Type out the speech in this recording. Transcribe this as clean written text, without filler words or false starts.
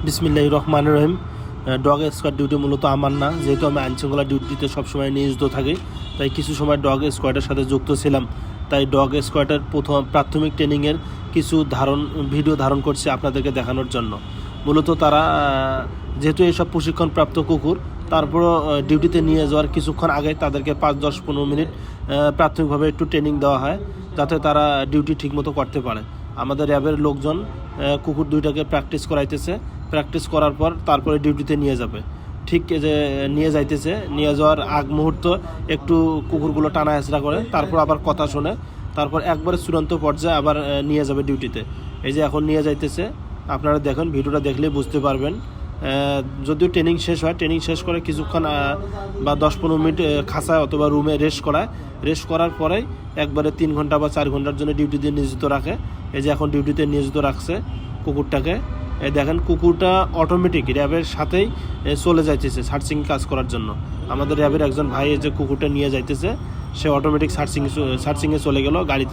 বিসমিল্লাহির রহমানির রহিম। Dog squad duty মূলত আমার না, যেহেতু আমি আইনশৃঙ্খলা ডিউটিতে সবসময় নিয়োজিত থাকি, তাই কিছু সময় ডগ স্কোয়াডের সাথে যুক্ত ছিলাম। তাই ডগ স্কোয়াডের প্রাথমিক ট্রেনিংয়ের কিছু ভিডিও ধারণ করছি আপনাদেরকে দেখানোর জন্য। মূলত তারা যেহেতু এইসব প্রশিক্ষণপ্রাপ্ত কুকুর, তারপরও ডিউটিতে নিয়ে যাওয়ার কিছুক্ষণ আগে তাদেরকে 5-10-15 মিনিট প্রাথমিকভাবে একটু ট্রেনিং দেওয়া হয়, যাতে তারা ডিউটি ঠিকমতো করতে পারে। আমাদের র্যাবের লোকজন কুকুর দুইটাকে প্র্যাকটিস করাইতেছে। প্র্যাকটিস করার পর তারপরে ডিউটিতে নিয়ে যাবে। ঠিক যে নিয়ে নিয়ে যাওয়ার আগ মুহূর্ত একটু কুকুরগুলো টানা হেঁচড়া করে, তারপর আবার কথা শোনে, তারপর একবারে চূড়ান্ত পর্যায়ে আবার নিয়ে যাবে ডিউটিতে। এই যে এখন নিয়ে যাইতেছে, আপনারা দেখেন, ভিডিওটা দেখলেই বুঝতে পারবেন। যদিও ট্রেনিং শেষ হয়, ট্রেনিং শেষ করে কিছুক্ষণ বা 10-15 মিনিট খাঁচায় অথবা রুমে রেস্ট করার পরেই একবারে 3 ঘন্টা বা 4 ঘন্টার জন্য ডিউটিতে নিয়োজিত রাখে। এই যে এখন ডিউটিতে নিয়োজিত রাখছে কুকুরটাকে। দেখেন, কুকুরটা অটোমেটিক র্যাবের সাথেই চলে যাইতেছে সার্চিং কাজ করার জন্য। আমাদের র্যাবের একজন ভাই যে কুকুরটা নিয়ে যাইতেছে, সে অটোমেটিক সার্চিংয়ে চলে গেল গাড়ি